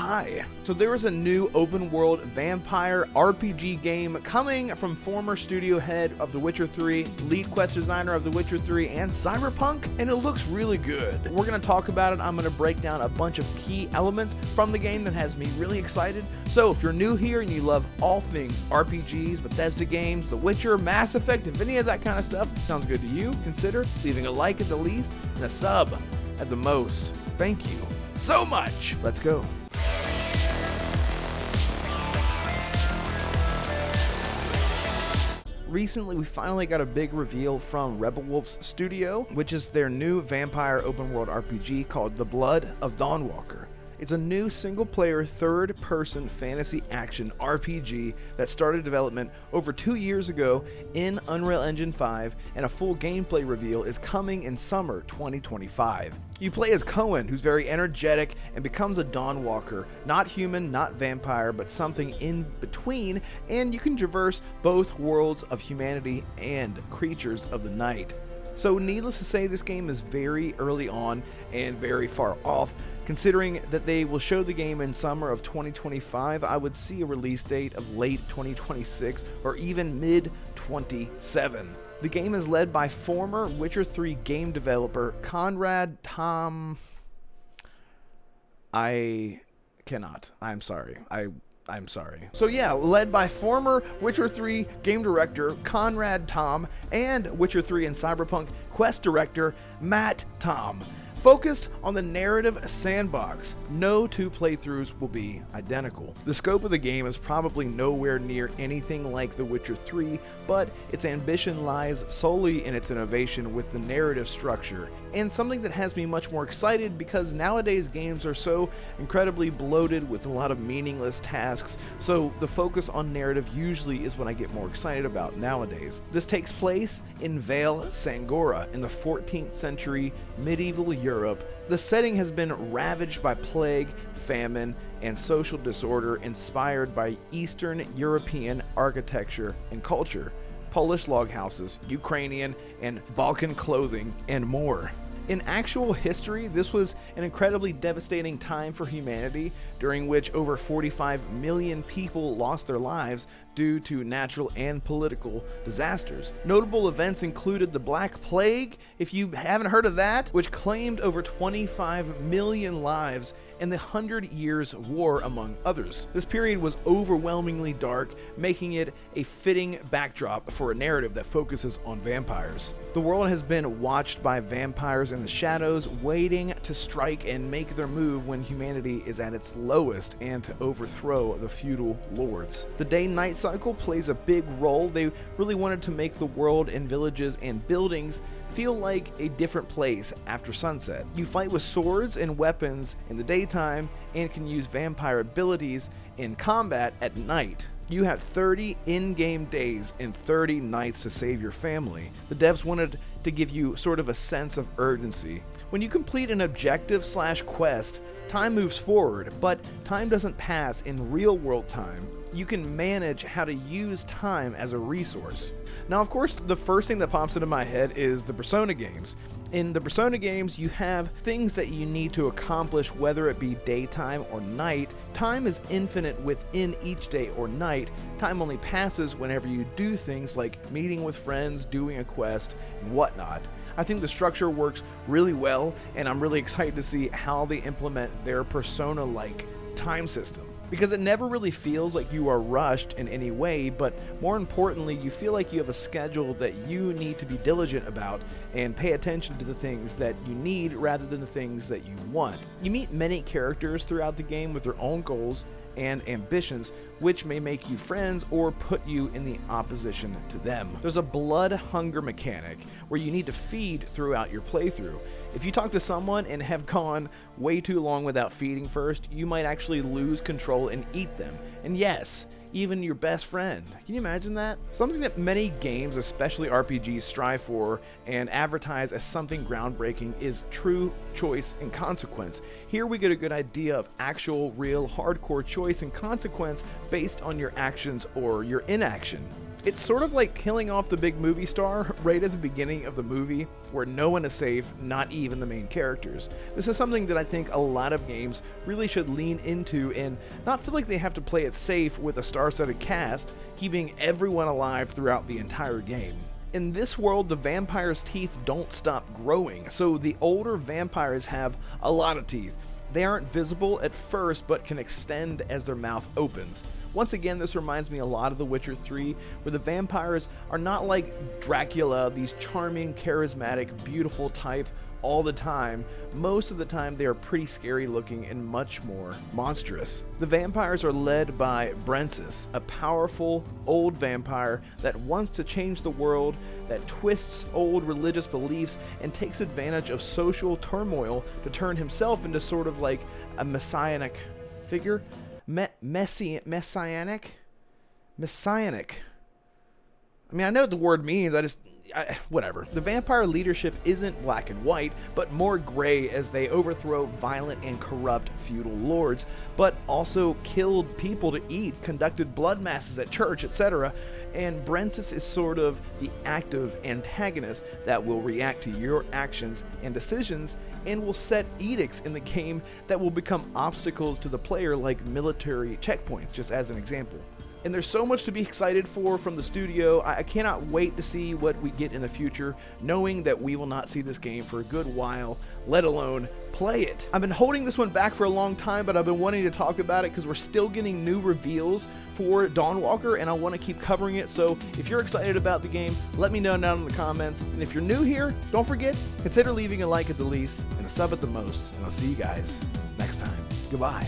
Hi. So there is a new open world vampire RPG game coming from former studio head of The Witcher 3, lead quest designer of The Witcher 3 and Cyberpunk, and it looks really good. We're going to talk about it. I'm going to break down a bunch of key elements from the game that has me really excited. So if you're new here and you love all things RPGs, Bethesda games, The Witcher, Mass Effect, if any of that kind of stuff sounds good to you, consider leaving a like at the least and a sub at the most. Thank you so much. Let's go. Recently, we finally got a big reveal from Rebel Wolf's studio, which is their new vampire open world RPG called The Blood of Dawnwalker. It's a new single-player, third-person fantasy action RPG that started development over 2 years ago in Unreal Engine 5, and a full gameplay reveal is coming in summer 2025. You play as Cohen, who's very energetic and becomes a Dawnwalker, not human, not vampire, but something in between, and you can traverse both worlds of humanity and creatures of the night. So needless to say, this game is very early on and very far off. Considering that they will show the game in summer of 2025, I would see a release date of late 2026 or even mid-27. The game is led by former Witcher 3 game developer Conrad Tom... I'm sorry. So yeah, led by former Witcher 3 game director Conrad Tom and Witcher 3 and Cyberpunk quest director Matt Tom. Focused on the narrative sandbox, no two playthroughs will be identical. The scope of the game is probably nowhere near anything like The Witcher 3, but its ambition lies solely in its innovation with the narrative structure, and something that has me much more excited because nowadays games are so incredibly bloated with a lot of meaningless tasks, so the focus on narrative usually is what I get more excited about nowadays. This takes place in Vale Sangora in the 14th century medieval Europe. The setting has been ravaged by plague, famine, and social disorder inspired by Eastern European architecture and culture, Polish log houses, Ukrainian and Balkan clothing, and more. In actual history, this was an incredibly devastating time for humanity, during which over 45 million people lost their lives due to natural and political disasters. Notable events included the Black Plague, if you haven't heard of that, which claimed over 25 million lives, and the 100 Years' War, among others. This period was overwhelmingly dark, making it a fitting backdrop for a narrative that focuses on vampires. The world has been watched by vampires in the shadows, waiting to strike and make their move when humanity is at its lowest and to overthrow the feudal lords. The day-night cycle plays a big role. They really wanted to make the world and villages and buildings feel like a different place after sunset. You fight with swords and weapons in the daytime and can use vampire abilities in combat at night. You have 30 in-game days and 30 nights to save your family. The devs wanted to give you sort of a sense of urgency. When you complete an objective/quest, time moves forward, but time doesn't pass in real-world time. You can manage how to use time as a resource. Now, of course, the first thing that pops into my head is the Persona games. In the Persona games, you have things that you need to accomplish, whether it be daytime or night. Time is infinite within each day or night. Time only passes whenever you do things like meeting with friends, doing a quest, and whatnot. I think the structure works really well, and I'm really excited to see how they implement their Persona-like time system. Because it never really feels like you are rushed in any way, but more importantly, you feel like you have a schedule that you need to be diligent about and pay attention to the things that you need rather than the things that you want. You meet many characters throughout the game with their own goals and ambitions, which may make you friends or put you in the opposition to them. There's a blood hunger mechanic where you need to feed throughout your playthrough. If you talk to someone and have gone way too long without feeding first, you might actually lose control and eat them. And yes, even your best friend. Can you imagine that? Something that many games, especially RPGs, strive for and advertise as something groundbreaking is true choice and consequence. Here we get a good idea of actual, real, hardcore choice and consequence based on your actions or your inaction. It's sort of like killing off the big movie star right at the beginning of the movie, where no one is safe, not even the main characters. This is something that I think a lot of games really should lean into and not feel like they have to play it safe with a star-studded cast, keeping everyone alive throughout the entire game. In this world, the vampire's teeth don't stop growing, so the older vampires have a lot of teeth. They aren't visible at first, but can extend as their mouth opens. Once again, this reminds me a lot of The Witcher 3, where the vampires are not like Dracula, these charming, charismatic, beautiful type all the time. Most of the time, they are pretty scary looking and much more monstrous. The vampires are led by Brensis, a powerful, old vampire that wants to change the world, that twists old religious beliefs and takes advantage of social turmoil to turn himself into sort of like a messianic figure. Messianic? I mean, I know what the word means, whatever. The vampire leadership isn't black and white, but more gray as they overthrow violent and corrupt feudal lords, but also killed people to eat, conducted blood masses at church, etc. And Brensis is sort of the active antagonist that will react to your actions and decisions and will set edicts in the game that will become obstacles to the player, like military checkpoints, just as an example. And there's so much to be excited for from the studio. I cannot wait to see what we get in the future, knowing that we will not see this game for a good while, let alone play it. I've been holding this one back for a long time, but I've been wanting to talk about it because we're still getting new reveals for Dawnwalker, and I want to keep covering it. So if you're excited about the game, let me know down in the comments. And if you're new here, don't forget, consider leaving a like at the least and a sub at the most. And I'll see you guys next time. Goodbye.